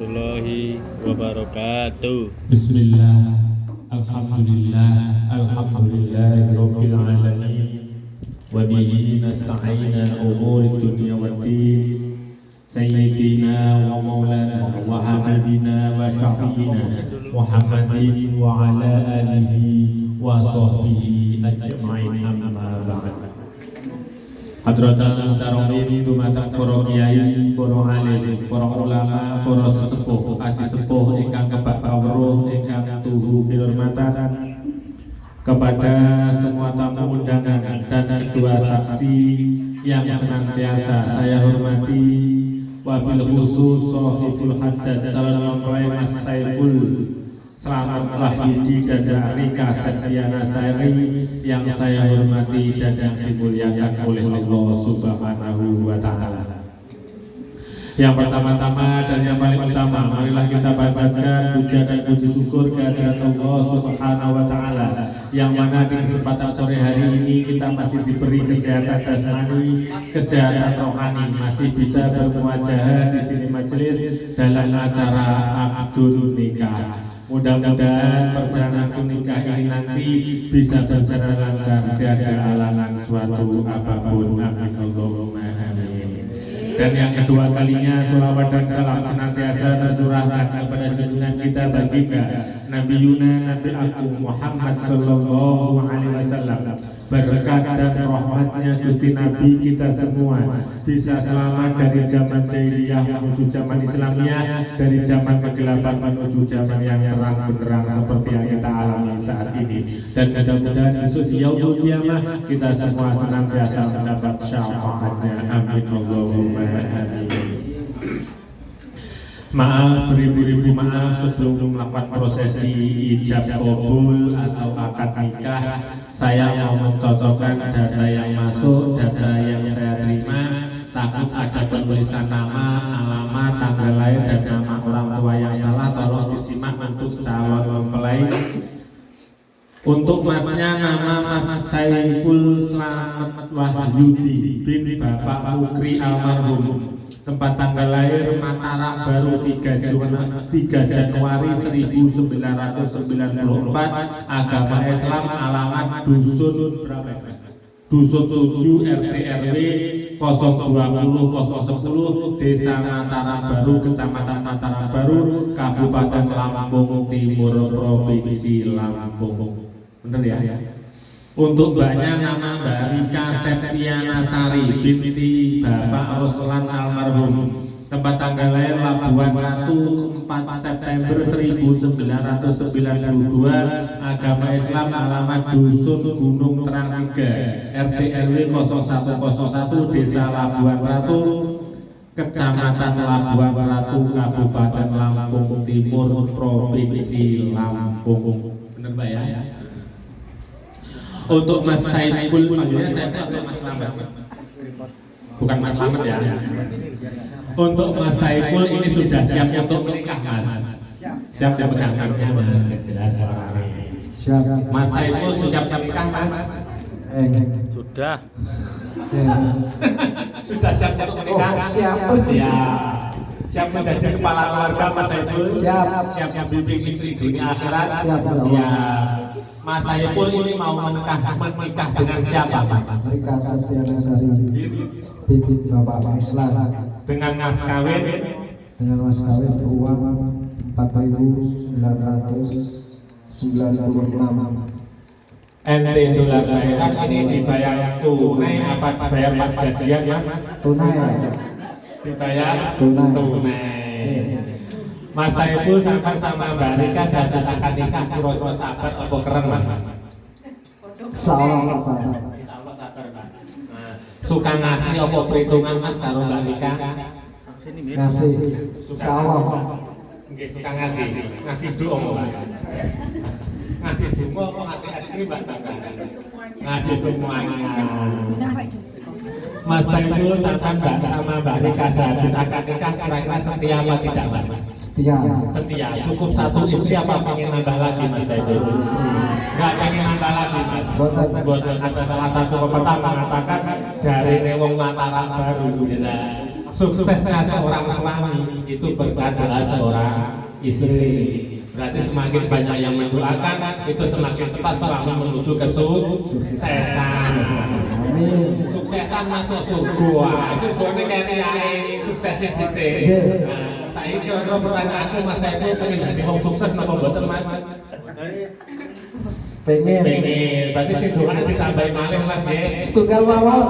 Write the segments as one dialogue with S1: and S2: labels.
S1: warahmatullahi wabarakatuh.
S2: Bismillah, alhamdulillah, alhamdulillahi rabbil alamin. Wa bihi nasta'ina umuri dunya waddin. Sayyidina wa maulana wa habibina wa syafi'ina Muhammadin wa ala alihi wa sahbihi ajma'in, amma ba'd. Hadratan tarawih dumateng para kiai, para alim, para ulama, para sesepuh, aji sepuh ingkang kebak kawruh, ingkang tuhu kehormatan, kepada semua tamu undangan dan kedua saksi yang senantiasa saya hormati, wabil khusus sahibul hajat calon mempelai Mas Saiful Selamat Wahyudi dan Rika Septiana Sari yang saya hormati dan yang dimuliakan oleh Allah Subhanahu wa Ta'ala. Yang pertama-tama dan yang paling utama, marilah kita panjatkan puja dan puji syukur kehadirat Allah Subhanahu wa Ta'ala, yang mana di kesempatan sore hari ini kita masih diberi kesehatan jasmani, kesehatan rohani, masih bisa bermuajahah di sini majelis dalam acara akdul nikah. Mudah-mudahan perjalanan nikah ini nanti bisa berjalan lancar, tiada halangan suatu apapun. Amin Allahumma amin. Dan yang kedua kalinya sholawat dan salam senantiasa tercurahkan kepada junjungan kita baginda Nabi Yuna Nabi Agung Muhammad Sallallahu Alaihi Wasallam. Berkat dan rahmatnya Gusti Nabi kita semua bisa selamat dari zaman jahiliyah menuju zaman Islamiyah, dari zaman kegelapan menuju zaman yang terang benderang seperti yang kita alami saat ini. Dan mudah-mudahan besok di yaumul kiamah kita semua senantiasa mendapat syafaatnya. Amin Allahumma amin. Maaf, beribu-ribu maaf sebelum melakukan prosesi ijab kabul atau akad nikah. Saya mau mencocokkan data yang masuk, data yang saya terima. Takut ada penulisan nama, alamat, tanggal lahir, dan nama orang tua yang salah. Tolong disimak untuk calon mempelai. Untuk masnya nama Mas Saiful Selamat Wahyudi bin Bapak Mukri almarhum. Tempat tanggal lahir Mataram Baru 3 Januari 1994. Agama Islam, alamat Dusun berapa? Dusun 7 RT RW 020 010 Desa Mataram Baru, Kecamatan Mataram Baru, Kabupaten Lampung Timur, Provinsi Lampung. Bener ya? Untuk mbaknya nama Mbak Rika Septiana Sari binti Bapak Ruslan almarhum. Tempat tanggal lahir Labuan Ratu 4 September 1992. Agama Islam, alamat Dusun Gunung Terang 3 RT RW 0101 Desa Labuan Ratu, Kecamatan Labuan Ratu, Kabupaten Lampung Timur, Provinsi Lampung. Benar Pak ya? Untuk Mas Saiful, panggilnya saya atau Mas Slamet? Bukan Mas Slamet ya. Untuk Mas Saiful ini sudah siap untuk menikah Mas. Siap ya menangkapnya Mas, jelas suaranya. Mas Saiful sudah menikah Mas?
S1: Sudah.
S2: Sudah siap untuk menikah? Siap. Siap menjadi kepala keluarga Mas Saiful? Siap membimbing istri dunia akhirat? Siap. Mas Saiful ini mau menikah dengan siapa Mas?
S3: Rika Septiana Sari binti Bapak Ruslan.
S2: Dengan mas kawin?
S3: Dengan mas kawin uang 4.996.
S2: Ente dolar daerah ini dibayar tunai apa bayar pas gajian Mas?
S3: Tunai.
S2: Dibayar tunai. Mas Saiful sama Mbak Rika saat akan nikah kira-kira sabar apa keren Mas?
S3: Salah.
S2: Suka ngasih apa perhitungan Mas kalau Mbak Rika?
S3: Ngasih. Salah.
S2: Suka ngasih dulu apa? Ngasih semua apa ngasih es krim Mbak? Ngasih semuanya. Mas Saiful sama Mbak Rika saat akan nikah kira-kira setia apa tidak Mas? Setia. Cukup satu istri apa pengen nambah lagi Mas Saiful? Enggak pengen nambah lagi Mas. Buat ada salah satu pepatah mengatakan jari wong Mataram Baru gitu. suksesnya seorang suami itu berkat doa seorang istri. Berarti semakin banyak yang mendoakan, itu semakin cepat suami menuju kesuksesan. Suksesan masuk surga. Surga ini kayak suksesnya sih. Saya kira pertanyaanku Mas Saiful pengen jadi wong sukses atau mboten Mas?
S3: Pengen.
S2: Berarti sing doane ditambahi malih Mas nggih.
S3: Setunggal mawon.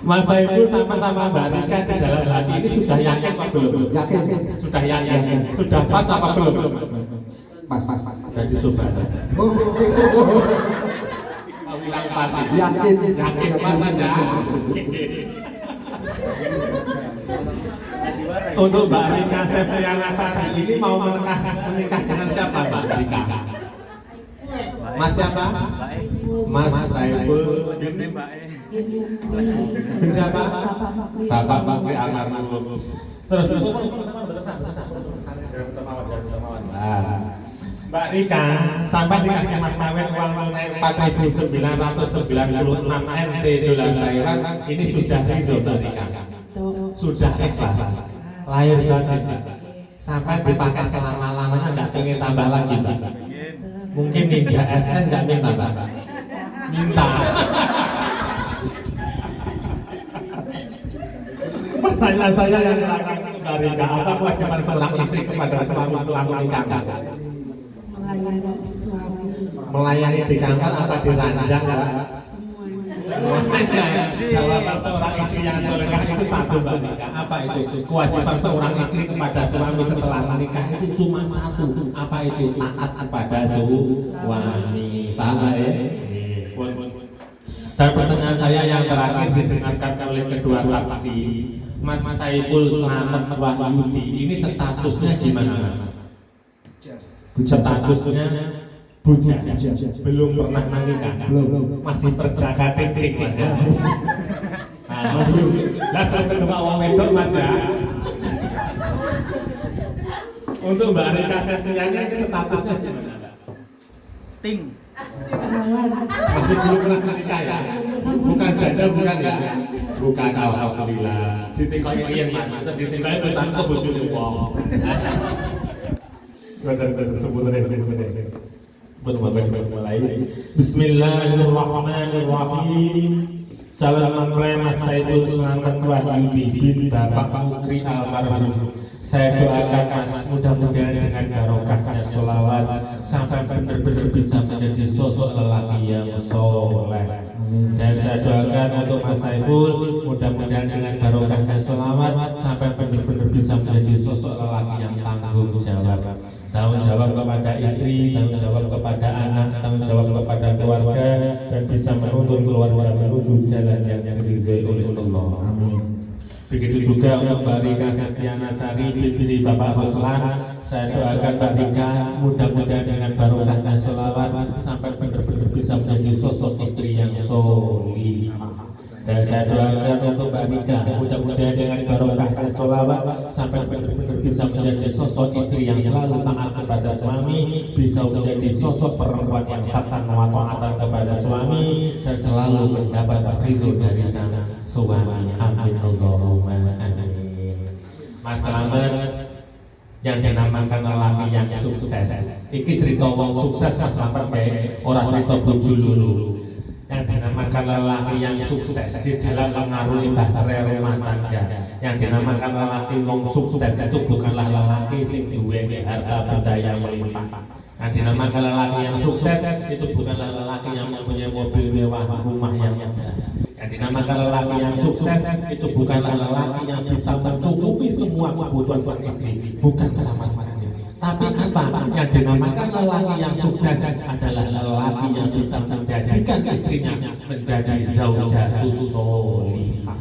S2: Mas Saiful sama-sama Mbak Rika di dalam hati ini sudah yakin apa belum?
S3: Yakin.
S2: Sudah yakin. Sudah pas apa belum?
S3: Pas.
S2: Sudah dicoba. Mau bilang pas. Yakin pas saja. Untuk Mbak Rika Septrianasari ini mau menikah dengan siapa Mbak Rika? Mas siapa? Mas Saiful bin siapa? Bapak Bakri almarhum. Terus Mbak Rika sampai dikasih mas kawin uang tunai 4.996 NT dolar Taiwan, ini sudah ridho Mbak Rika, sudah ikhlas, lahir batin, sampai dipakai selama-lamanya nggak pengen tambah lagi Mbak. Mungkin Ninja SS nggak minta Mbak, minta. Pertanyaan saya yang terakhir Mbak Rika, apa kewajiban seorang istri kepada suami setelah menikah?
S4: Melayani suami.
S2: Melayani di kantor apa di ranjang Mbak? Semuanya. Jawaban seorang istri yang solehah itu satu Mbak Rika. Apa itu? Kewajiban seorang istri kepada suami setelah menikah itu cuma satu. Apa itu? Taat kepada suami. Paham ya? Dan pertanyaan saya yang terakhir didengarkan oleh kedua saksi, Mas Saiful Slamet Wahyudi, ini statusnya gimana Mas? Statusnya bujang, belum pernah menikah, masih perjaka titik Mas ya. Masih, lah selesai orang wedok Mas ya. Untuk Mbak Rika Septriana ini statusnya gimana?
S1: Ting.
S2: Masih belum pernah menikah ya? Bukan jajah, bukan ya? Bukan, alhamdulillah. Ditingkoi klien Mas, ditingkoi pesan ke bojone wong. Betul, sebutannya. Mulai. Bismillahirrahmanirrahim. Calon mempelai Mas Saiful Slamet Wahyudi bin Bapak Mukri almarhum. Saya doakan Mas, mudah-mudahan dengan barokahnya sholawat sampai benar-benar bisa menjadi sosok lelaki yang soleh. Dan saya doakan untuk Mas Saiful, mudah-mudahan dengan barokahnya sholawat sampai benar-benar bisa menjadi sosok lelaki yang tanggung jawab. Tanggung jawab kepada istri, tanggung jawab kepada anak, tanggung jawab kepada keluarga, dan bisa menuntun keluarga menuju jalan yang diridhoi oleh Allah. Amin. Begitu juga untuk Mbak Rika Septrianasari binti Bapak Ruslan, saya doakan Mbak Rika mudah-mudahan dengan barokahnya sholawat sampai benar-benar bisa menjadi sosok istri yang solihah. Dan saya doakan untuk Mbak Rika mudah-mudahan dengan barokahnya sholawat sampai benar-benar bisa menjadi sosok istri yang selalu taat kepada suami, bisa menjadi sosok perempuan yang sasan wa ta'atan kepada suami, dan selalu mendapat ridho dari sang suami. Amin Allahumma amin. Mas Slamet yang dinamakan lelaki yang sukses. Iki cerita wong sukses Mas Slamet bae, ora cerita bojo loro. Yang dinamakan lelaki yang sukses di dalam mengarungi bahtera rumah tangga. Yang dinamakan lelaki wong sukses itu bukanlah lelaki sing duwe harta benda yang melimpah. Yang dinamakan lelaki yang sukses itu bukanlah lelaki yang mempunyai mobil mewah, rumah yang megah. Yang dinamakan lelaki yang sukses itu bukanlah lelaki yang bisa mencukupi semua kebutuhan sang istri, bukan sama sekali. Tapi apa? Yang dinamakan lelaki yang sukses adalah lelaki yang bisa menjadikan istrinya menjadi zaujatus sholihah.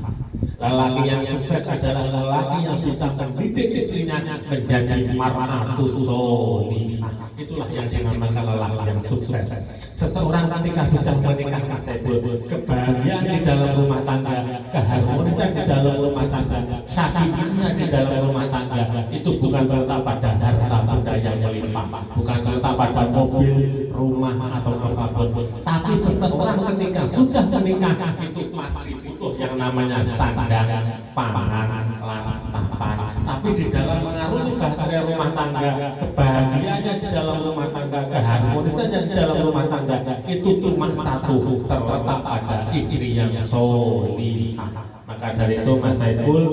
S2: Lelaki yang sukses adalah lelaki yang bisa mendidik istrinya menjadi mar'atus sholihah. Itulah yang dinamakan lelaki yang sukses. Seseorang ketika sudah menikah Mas Saiful, kebahagiaan di dalam rumah tangga, keharmonisan di dalam rumah tangga, syakinya di dalam rumah tangga, itu bukan terletak pada harta benda yang melimpah, bukan terletak pada mobil, rumah atau apapun. Tapi seseorang ketika sudah menikah itu pasti butuh yang namanya sandang, pangan, papan. Tapi di dalam mengarungi bahtera rumah tangga, kebahagiaannya di dalam rumah tangga, keharmonisannya di dalam rumah tangga itu cuma satu, terletak pada istri yang solihah. Maka dari itu Mas Saiful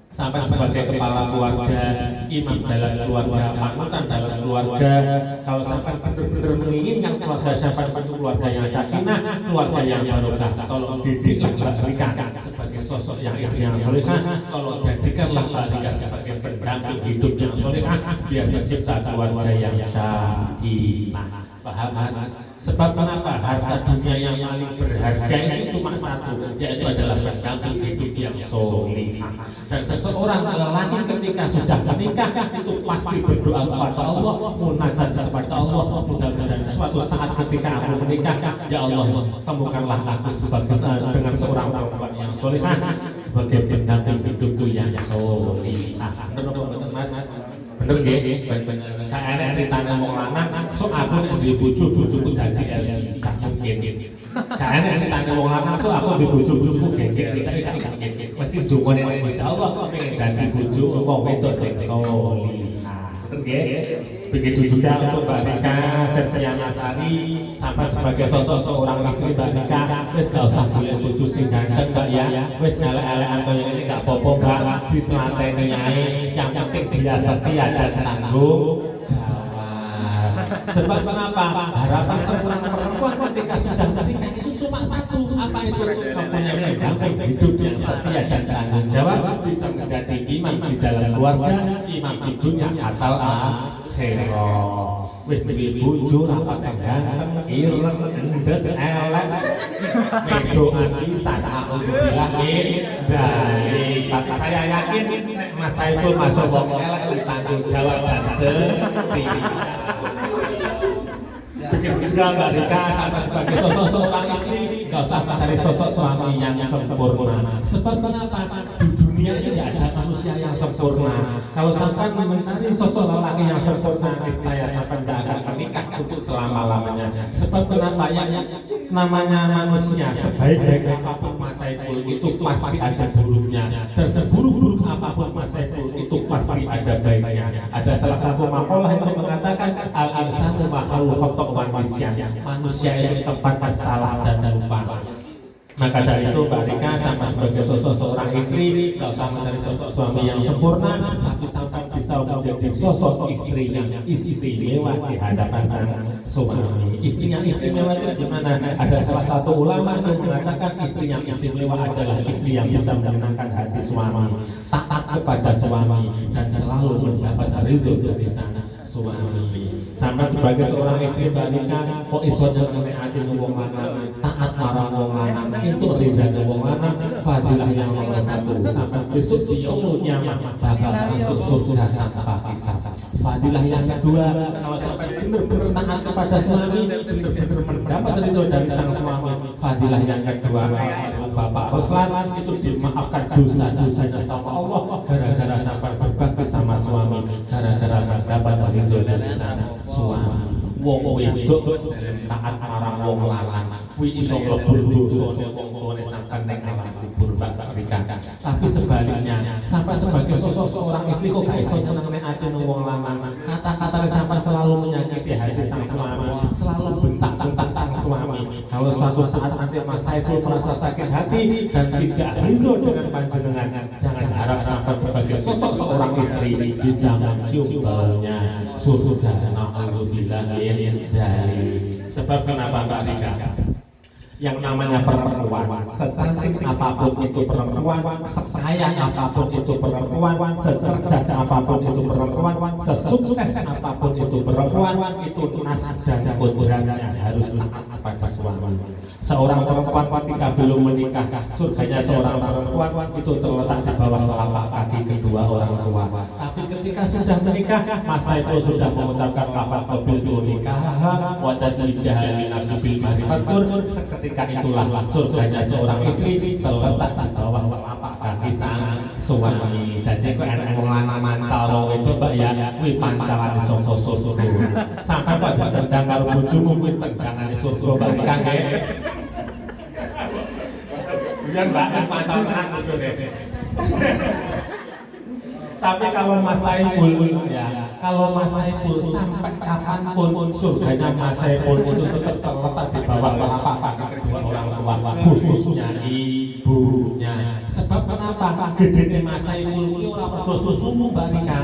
S2: sampai sebagai kepala keluarga, imam dalam keluarga, panutan dalam keluarga, kalau sampai benar-benar menginginkan keluarga sampai bentuk keluarga yang sakinah, keluarga yang barokah, tolong didiklah Mbak Rika sebagai sosok yang solehah, tolong jadikanlah Mbak Rika sebagai pendamping hidup yang solehah, biar tercipta keluarga yang sakinah. Paham Mas? Sebab kenapa harta dunia yang paling berharga itu cuma satu, yaitu adalah pendamping hidup yang solehah. Dan seseorang lelaki ketika sudah menikah itu pasti berdoa kepada Allah, munajat kepada Allah, mudah-mudahan suatu saat ketika aku menikah, ya Allah temukanlah aku sebagai dengan seorang perempuan yang solehah sebagai pendamping hidupku yang solehah. Benar Mas? Bener nggih? Bener. Gak enak ceritane wong lanang sok aku nek duwe bojoku dadi LC. Gak mungkin. Gak enak ceritane wong lanang sok aku duwe bojoku geger. Gak mungkin. Mesti dungane nek Allah kok pengen dadi bojo wong wedok sing solihah. Bener nggih? Begitu juga untuk Mbak Rika Septiana Sari sampai sebagai sosok seorang istri Mbak Rika wis gak usah golek bojo sing ganteng Mbak ya, wis elek-elekan kaya ngene gak apa-apa Mbak, ditlateni ae, yang penting dia setia dan tanggung jawab. Sebab kenapa? Harapan seorang perempuan ketika sudah menikah itu cuma satu, apa itu? Mempunyai pendamping hidup yang setia dan tanggung jawab, bisa menjadi imam di dalam keluarga, imam di dunia hatal wis duwe bojo rapate ganteng, ireng, endhet, elek, medokan pisan aku bilang dari. Tapi saya yakin nek Mas Saiful masuk wong elek tanggung jawab dan setia. Begitu juga Mbak Rika sama sebagai sosok seorang istri, gak usah mencari sosok suami yang sempurna. Sebab kenapa? Di dunia ini tidak ada manusia yang sempurna. Kalau sampai mencari sosok lelaki yang sempurna, saya sampai tidak akan menikah untuk selama-lamanya. Sebab kenapa? Yang namanya manusia, sebaik-baik apapun Mas Saiful itu pasti ada buruknya, dan seburuk-buruk apapun Mas Saiful itu pasti ada baiknya. Ada salah satu makalah yang mengatakan al-insanu makhluk khotok wan nisyan, manusia itu tempat salah dan lupa. Maka dari itu Mbak Rika sama sebagai sosok seorang istri, gak usah mencari sosok suami yang sempurna, tapi sampai bisa menjadi sosok istri yang istimewa di hadapan sang suami. Istri yang istimewa itu gimana? Ada salah satu ulama yang mengatakan istri yang istimewa adalah istri yang bisa menyenangkan hati suami, taat kepada suami, dan selalu mendapat ridho dari sang suami. Sampai sebagai seorang istri Mbak Rika, kok iso nyenengke ati wong lanang, taat marang wong lanang, itu ridane wong lanang, fadilah yang nomor satu. Sampai besok di yaumul kiamat bakal masuk surga tanpa hisab. Fadilah yang kedua, kalau sampai benar-benar taat kepada suami, benar-benar mendapat ridho dari sang suami, fadilah yang kedua, Bapak Ruslan itu dimaafkan dosa-dosanya sama Allah gara-gara sampai berbakti sama suami, gara-gara mendapat ridho dari sang suami. Wong wedok taat marang wong lanang kuwi iso mlebu dosa wong tuane sampean ning alam kubur Mbak Rika. Tapi sebaliknya, sampai sebagai sosok seorang istri kok gak iso seneng ati wong lanang. Kata-katane sampean selalu menyakiti hati sang suami, selalu bentak-bentak sang suami. Kalau suatu saat nanti Mas Saiful merasa sakit hati dan tidak ridho dengan panjenengan, jangan harap sampean sebagai sosok seorang istri bisa mencium baunya surga. Na'udzubillah dari. Sebab kenapa Mbak Rika? Yang namanya perempuan, secantik apapun itu perempuan, sekaya apapun itu perempuan, secerdas apapun itu perempuan, sesukses apapun itu perempuan, itu nasib dan kodratnya harus taat pada suami. Seorang perempuan ketika belum menikah, surganya seorang perempuan itu terletak di bawah telapak kaki kedua orang tua. Tapi ketika sudah menikah, Mas Saiful sudah mengucapkan lafaz qabiltu nikaha wa tazwijah li nafsi bil marifatur. Ketika itulah surganya seorang istri terletak di bawah telapak kaki sang suami. Dadi kok enek wong lanang mancal wong itu Mbak ya, kuwi pancalane surga. Sampai kok ditendang karo bojomu kuwi tendangane surga Mbak Rika nggih. Biar Mbak pancal tenan bojone. Tapi kalau Mas Saiful ya, kalau Mas Saiful sampai kapanpun surganya Mas Saiful itu tetap terletak di bawah telapak kaki kedua orang tua, khususnya ibunya. Sebab kenapa? Gedene Mas Saiful kuwi ora mergo susumu Mbak Rika.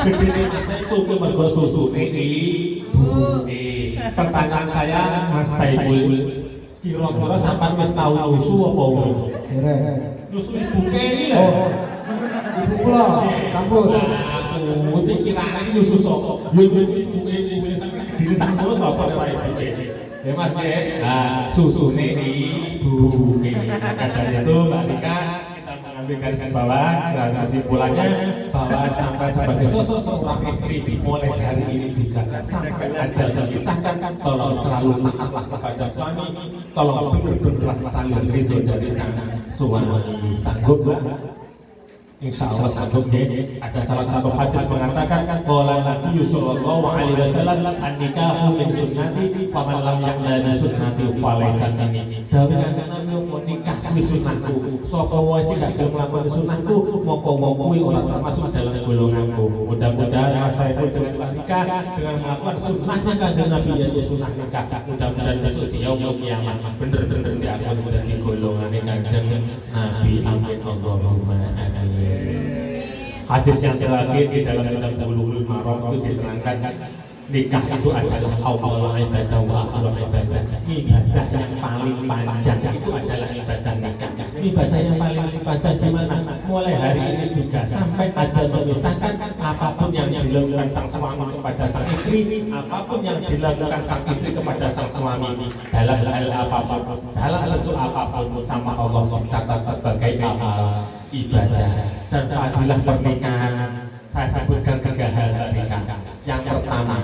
S2: Gedene Mas Saiful kuwi mergo susune ibu. Pertanyaan saya Mas Saiful, kira-kira sampean wis tau nyusu apa ora? Nyusu ibuke iki lho.
S3: Ibu kula sampun.
S2: Aku pikirane iki nyusu sapa? Yo ibuke diri sakmono sapa wae ibuke. Ya Mas nggih. Nah, susune ibuke. Maka dari itu Mbak Rika kita mengambil garis bawah dan kesimpulannya bahwa sampai sebagai sosok seorang istri mulai hari ini juga sampai ajal berpisahkan tolong selalu taatlah kepada suami, tolong benar-benar saling ridho dari sang suami. Sanggup Insya Allah sanggup ya. Ada salah satu hadis mengatakan qala Nabi sallallahu alaihi wasallam an-nikahu min sunnati faman lam ya'la bi sunnati falaysa minni. Dawuh Kanjeng Nabi nikah kuwi sunnahku. Sapa wae sing gak gelem nglakoni sunnahku mongko kuwi ora termasuk dalam golonganku. Mudah-mudahan Mas Saiful dengan nikah dengan melakukan sunnahnya Kanjeng Nabi yaitu sunnah nikah. Mudah-mudahan besok di yaumul kiamat bener-bener diakui menjadi golongannya Kanjeng Nabi. Amin Allahumma amin. Hadis yang terakhir di dalam kitab Bulughul Maram itu diterangkan nikah itu adalah awal ibadah wa akhir ibadah. Ibadah yang paling panjang itu adalah ibadah nikah. Ibadah yang paling panjang di mana? Mulai hari ini juga sampai ajal memisahkan, apapun yang dilakukan sang suami kepada sang istri, apapun yang dilakukan sang istri kepada sang suami dalam hal apapun, dalam bentuk apapun sama Allah dicatat sebagai amal ibadah. Dan fadilah pernikahan saya sebutkan 3 hal pernikahan. Yang pertama,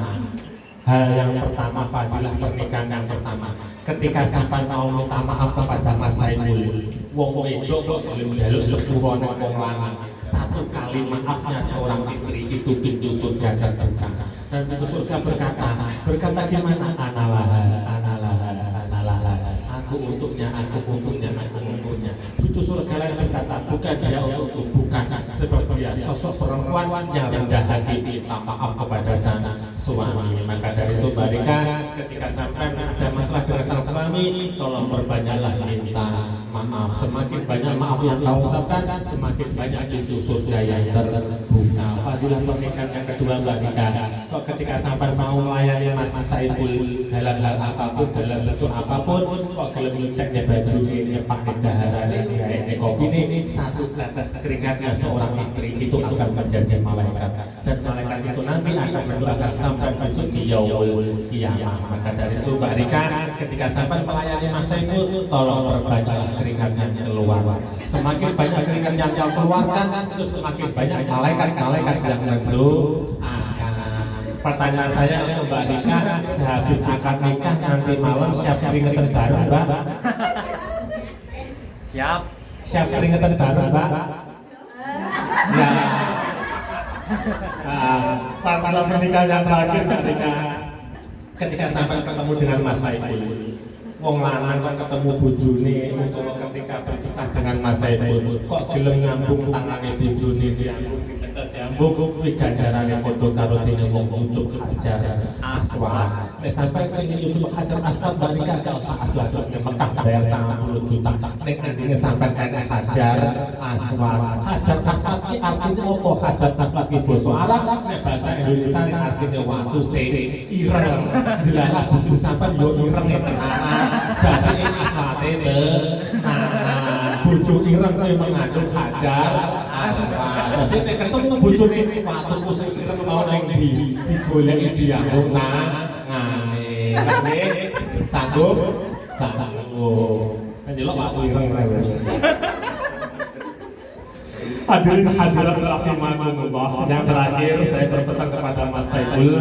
S2: fadilah pernikahan yang pertama, ketika sampai mau minta maaf kepada Mas Saiful, wong wedok kok gelem njaluk sepuro nek wong lanang, satu kali maafnya seorang istri itu pintu surga terbuka. Dan pintu surga berkata gimana? Aku untuknya. Itu surga lain berkata, bukan dia untuk bukan, sebab dia sosok perempuan yang rendah hati minta maaf kepada sang suami. Maka dari itu Mbak Rika, ketika sampai ada masalah dengan sang suami, tolong perbanyaklah minta maaf. Semakin banyak maaf yang kau ucapkan, semakin banyak pintu surga yang terbuka. Fadilah pernikahan yang kedua Mbak Rika, kok ketika sampai mau melayani Mas Saiful dalam hal apapun, dalam bentuk apapun, kok gelem nyuceknya baju ini, nyepak di daharan ini, kopi ini, satu tetes keringatnya seorang istri itu akan menjadi malaikat. Dan malaikat itu nanti akan mendoakan sampai besok di yaumul kiamah. Maka dari itu Mbak Rika, ketika sampai melayani Mas Saiful, tolong perbanyaklah keringatnya keluar. Semakin banyak keringat yang kau keluarkan, itu semakin banyak malaikat yang mendoakan. Pertanyaan saya untuk Mbak Rika, sehabis akad nikah nanti malam siap keringetan bareng Mbak? Siap keringetan bareng Mbak? Siap. Pada pernikahan yang terakhir Mbak Rika, ketika sampai ketemu dengan Mas Saiful, wong lanang kok ketemu bojone utawa ketika berpisah dengan Mas Saiful, kok gelem nyambung tangane bojone diambung dicekel diambung kuwi ganjarane padha karo dene wong nyucuk hajar aswad. Nek sampai pengen nyucuk hajar aswad Mbak Rika gak usah adu-adu Mekah bayar 90 juta. Nek andine sampai enek hajar aswad. Hajar aswad ki artine opo? Hajar aswad ki basa Arab, nek bahasa Indonesia nek artine watu sing ireng. Jelalah bojone sampean yo ireng tenanan. Dadi ing aswate tenanan. Bojo ireng kuwi mengandung hajar aswad. Dadi nek ketemu bojone watuku sing ireng tau ning digoleki dianggo ngane. Nggih. Sanggup? Sanggup. Njelok watu ireng wis. Hadirin hadirat rahimakumullah. Yang terakhir saya berpesan kepada Mas Saiful,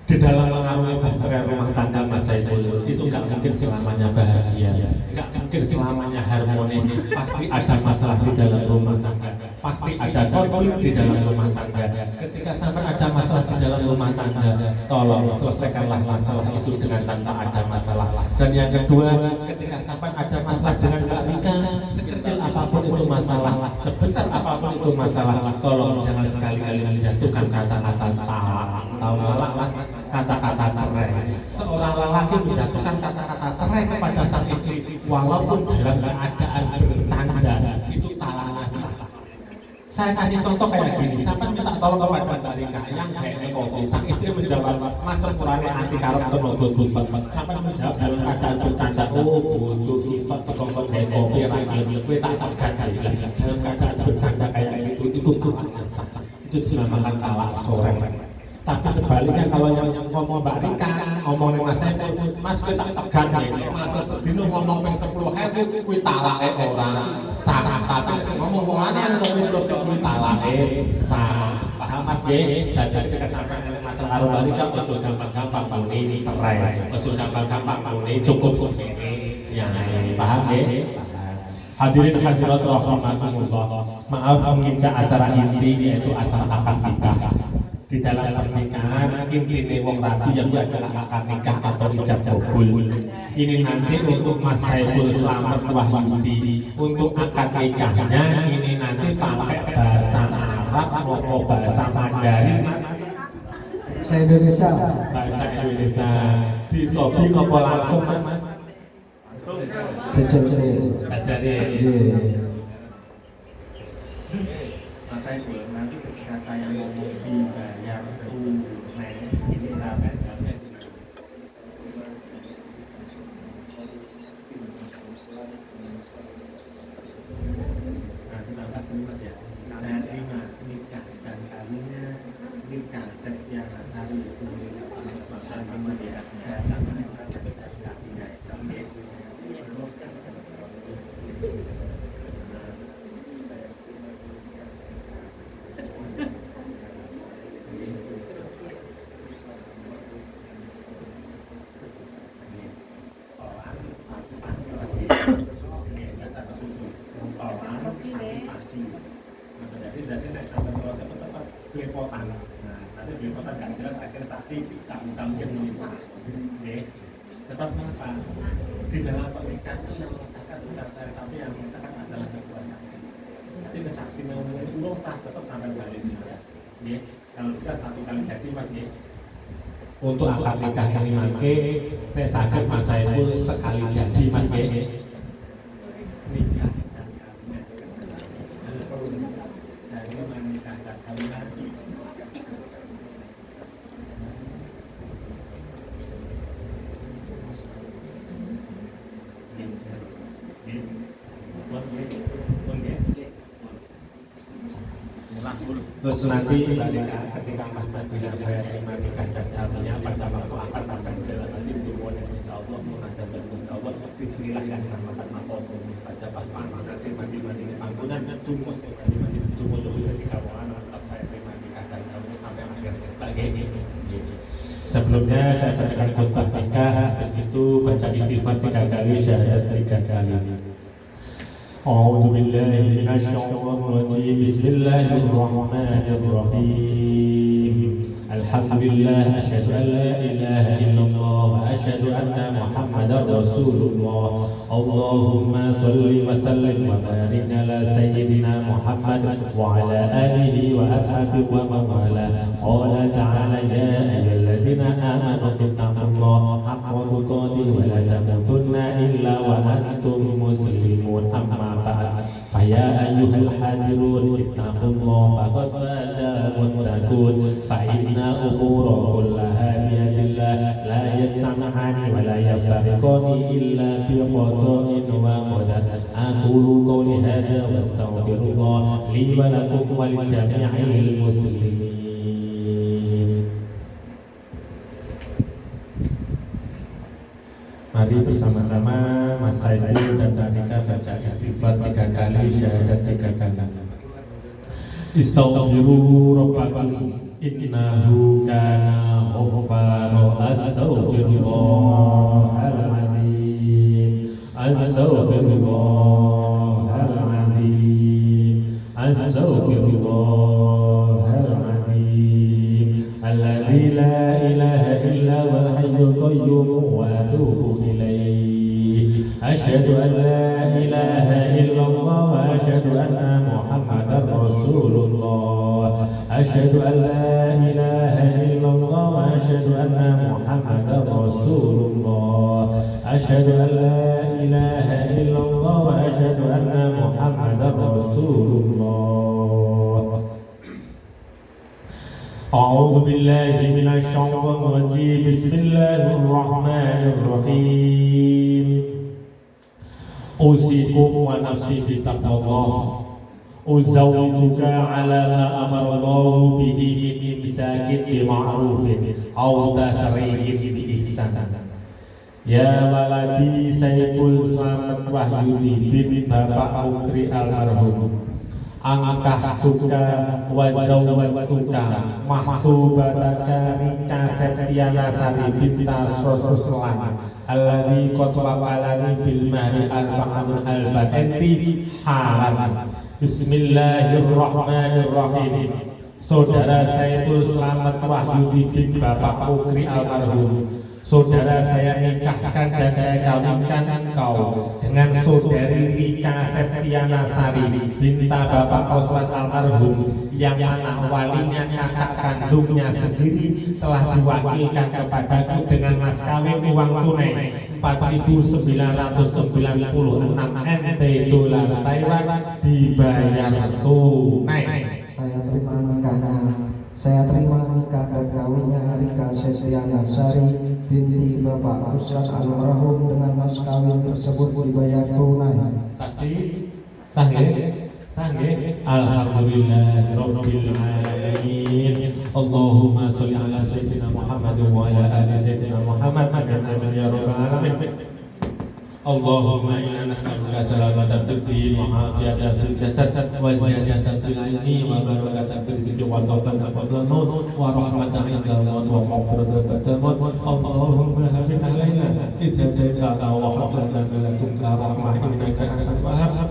S2: di dalam mengarungi bahtera rumah tangga Mas Saiful itu nggak mungkin selamanya bahagia, nggak mungkin selamanya harmonis. Pasti ada masalah di dalam rumah tangga, pasti ada konflik di dalam rumah tangga. Ketika sampai ada masalah di dalam rumah tangga, tolong selesaikanlah masalah itu dengan tanpa ada masalah. Dan yang kedua, ketika sampai ada masalah dengan Kak Rika, sekecil apapun itu masalah, sebesar apapun itu masalah, tolong jangan sekali-kali menjatuhkan kata-kata talak. Tahu talak mas? Kata-kata cerai. Seorang lelaki menjatuhkan kata-kata cerai kepada sang istri walaupun dalam keadaan bercanda, itu talaknya sah. Saya kasih contoh kayak gini, sampai minta tolong kepada Mbak Rika yang kayaknya kopi. Sang istri menjawab, mas sepurane anti karep atau bojo jupet. Sampai menjawab dalam keadaan bercanda, oh bojo jupet dikongkon kayak kopi rakyat, gue tak tergagal. Dalam keadaan bercanda kayak gitu, itu talaknya sah. Itu dinamakan talak sore. Tapi sebaliknya kalau yang ngomong Mbak Rika, ngomongin mas Saiful, mas gue tak tegan ya, mas sedino ngomong peng 10.000, gue talake orang sah. Tapi ngomong mana ngomong itu gue talake sah. Paham mas G? Jadi ketika sampai masalah karo Mbak Rika, ojo gampang-gampang muni cerai, ojo gampang-gampang muni cukup segini. Ya, paham G? Hadirin hadirat rahimakumullah. Maaf menginjak acara inti yaitu acara akad nikah. Di dalam pernikahan intinya wong rabi yang adalah akad nikah atau ijab kabul. Ini nanti untuk Mas Saiful Slamet Wahyudi, untuk akad nikahnya ini nanti pakai bahasa Arab maupun bahasa Mandarin Mas.
S3: Bahasa Indonesia.
S2: Bahasa Indonesia. Dicobi apa langsung Mas?
S3: Jajal sih.
S2: Mas Saiful, nanti ketika saya ngomong dibayar tunai, ini sampai jamnya nanti nambah dulu Mas ya. Saya terima nikah dan kawinnya nikah Setia Nasari itu Mas Muhammad ya. Saya sama belepotan. Nah, nanti belepotan nggak jelas akhirnya saksi tak mungkin menyesal. Oke, tetap apa? Di dalam pernikahan itu yang mengesahkan bukan saya, tapi yang mengesahkan adalah kedua saksi. Nanti saksi ngomong itu sah tetap sampai balik. Oke, kalau kita satu kali jadi mas ya. Untuk akad nikah kali make, nek sakit Mas Saiful sekali jadi mas ya. Nikah. Terus nanti ketika Mbak bilang saya terima nikah dan kawinnya pada waktu akad sampai dalam hati dimohon insya Allah munajat dan insya Allah bismillah rahmatan makotum mustajabah manasih mandi panggungan tunggu sekali mandi tunggu dulu ketika mohon tetap saya terima nikah dan kawin sampai akhir bagi. Sebelumnya saya sampaikan khutbah nikah, habis itu baca istighfar 3 kali, syahadat 3 kali. أعوذ بالله من الشيطان الرجيم بسم الله الرحمن الرحيم الحمد لله أشهد أن لا إله إلا الله وأشهد أن محمدا رسول الله اللهم صل وسلم وبارك على سيدنا محمد وعلى آله وأصحابه ومن والاه قال تعالى يا أيها الذين آمنوا اتقوا الله حق تقاته ولا تموتن إلا وأنتم مسلمون أما بعد فيا أيها الحاضرون اتقوا الله فقد فاز المتقون فإن أمور كلها بيد الله لا يجتمعان ولا يفترقان إلا بقضاء وقدر أقول قولي هذا واستغفر الله لي ولكم ولجميع المسلمين. Mari bersama-sama Mas Saiful dan Mbak Rika baca istighfar 3 kali, syahadat 3 kali. Istaghfiru rabbakum innahu kana ghaffara astaghfirullahaladzim Astaghfirullahaladzim. Astaghfirullahaladzim. Alladzi la ilaha illa wal hayyul qayyum wa atubu ilaih. Asyhadu an la ilaha illallah wa asyhadu anna Muhammadar Rasulullah. Asyhadu an la ilaha illallah wa asyhadu anna Muhammadar Rasulullah. Asyhadu an la ilaha illallah wa asyhadu anna Muhammadar Rasulullah. A'udzu billahi minasy syaithanir rajim. Bismillahirrahmanirrahim. Usikum wa nafsi bi taqwallah. Uzawwijuka ala ma amara Allah bihi min imsakin bi ma'rufin aw tasrihim bi ihsan. Ya waladi Saiful Slamet Wahyudi bin Bapak Ukri almarhum. Angkahtuka wa zawwatuka mahtubataka Rika Septiana Sari binta Ruslan alladzi qad waqalani bil mahri arba'un alfan enti halan. Bismillahirrahmanirrahim. Saudara Saiful Slamet Wahyudi bin Bapak Ukri almarhum, saudara saya nikahkan dan saya kawinkan engkau dengan saudari Rika Septiana Sari binta Bapak Ruslan almarhum, yang mana walinya kakak kandungnya sendiri telah diwakilkan kepadaku dengan mas kawin uang tunai 4.996 NT dolar Taiwan dibayar tunai.
S3: Saya terima nikah dan kawinnya Rika Septiana Sari binti Bapak Ruslan almarhum dengan mas kawin tersebut dibayar tunai.
S2: Saksi sahih. Alhamdulillahirabbil alamin. Allahumma sholli ala sayyidina Muhammad wa ala ali sayyidina Muhammad. Amin ya rabbal alamin. Allahumma inna nas'aluka salamatan fid din wa afiyatan fil jasad wa ziyadatan fil ilmi wa barakatan fil rizqi wa tawbatan qabla al-maut wa rahmatan inda al-maut wa maghfiratan ba'da al-maut. Allahumma habib alaina idza ta'ata wa hab lana min ladunka rahmah innaka antal wahhab.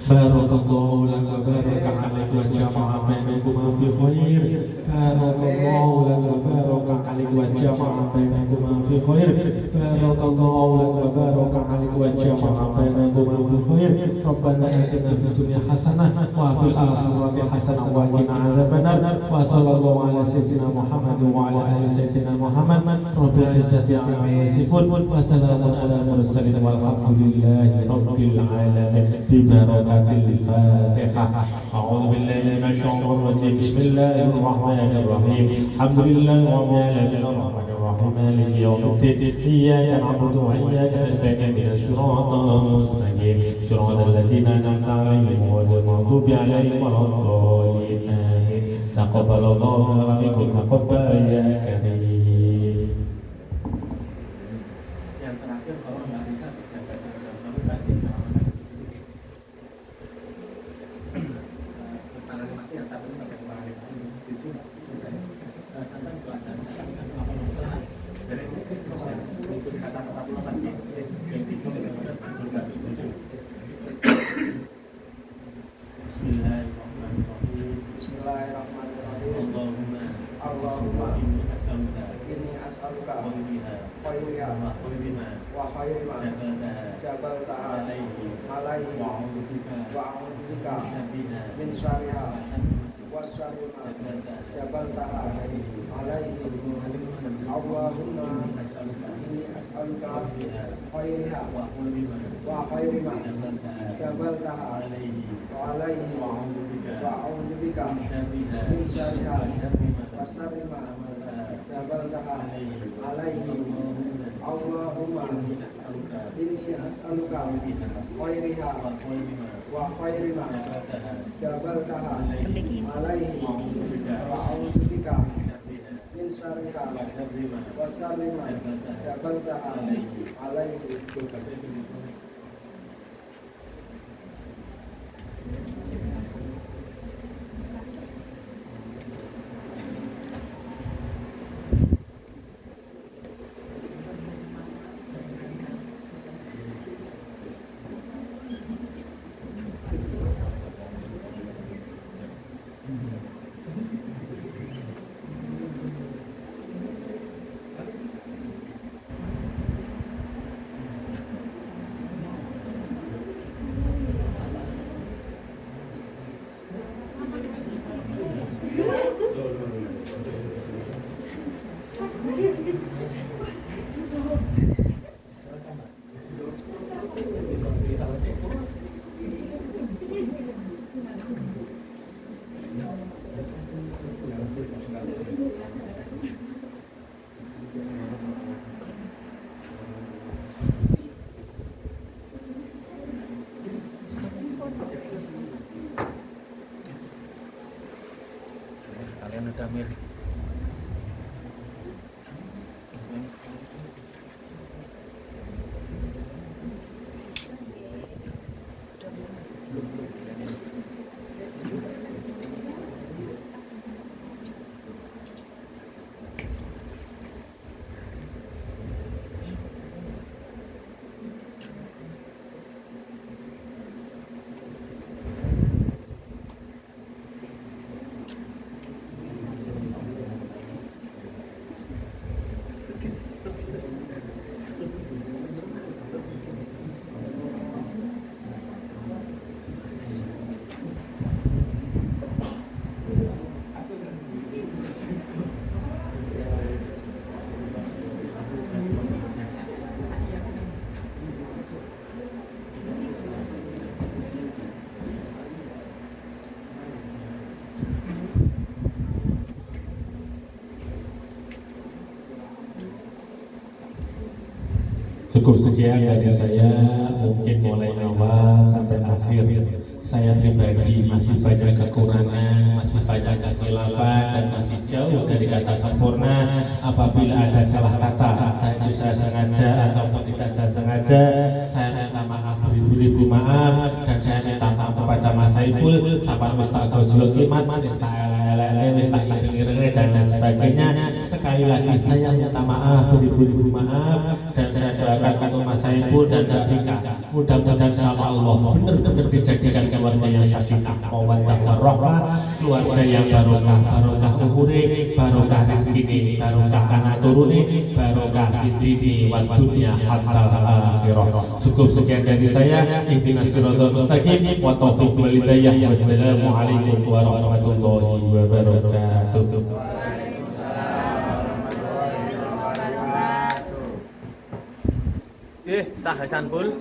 S2: Barakallahu laka baraka alaik wa jama'a bainakuma fi khair. Barakallahu laka baraka alaik wa jama'a bainakuma fi khair. Barakallahu laka baraka alaik wa jama'a bainakuma fi khair. Rabbana atina fid dunya hasanah wa fil akhirati hasanah wa qina adzabannar. Wa sallallahu ala sayyidina Muhammad wa ala ali sayyidina Muhammad. Rabbil izzati amma yasifun wa salamun ala mursalin walhamdulillahi rabbil alamin. Bi الفاتحة. أعوذ بالله من الشيطان الرجيم. بسم الله الرحمن الرحيم. الحمد لله رب العالمين الرحمن الرحيم مالك يوم الدين. إياك نعبد وإياك نستعين اهدنا الصراط المستقيم صراط الذين أنعمت عليهم غير المغضوب عليهم ولا الضالين آمين. تقبل الله منكم تقبل يا كريم.
S1: Yang terakhir kalau nggak bisa Allahumma inni as'aluka khairiha wa khairima jabaltaha alaihi wa a'udzu bika min syarriha wa syarrima jabaltaha alaihi. Allahumma inni as'aluka khairiha wa khairima jabaltaha alaihi wa a'udzu bika min syarriha wasarima jabaltaha alaihi. Allahumma inni as'aluka khairiha wa khairima jabaltaha alaihi wa a'udzu bika min syarriha wasarima jabaltaha alaihi.
S2: Kamil. Cukup sekian dari saya, mungkin mulai awal sampai akhir. Saya pribadi masih banyak kekurangan, masih banyak kekhilafan, dan masih jauh dari kata sempurna. Apabila ada salah kata, entah itu saya sengaja atau tidak saya sengaja, saya minta maaf beribu-ribu maaf, dan saya minta maaf kepada Mas Saiful, Bapak Ustaz Gojlok Iman, Ustaz Lele, Ustaz Iring-Iring, dan lain sebagainya. Sekali lagi saya minta maaf beribu-ribu maaf, dan saya doakan untuk Mas Saiful dan Mbak Rika. Mudah-mudahan insya Allah benar-benar dijadikan keluarga yang syakidah, mawaddah warahmah, keluarga yang barokah, barokah umure, barokah rezeki, barokah anak turune, barokah fitini wa dunya hatta akhirah. Cukup sekian dari saya. Ihdinas siratal mustaqim wa taufiq wal hidayah. Wassalamualaikum warahmatullahi wabarakatuh.
S4: Sah Hasan Pul.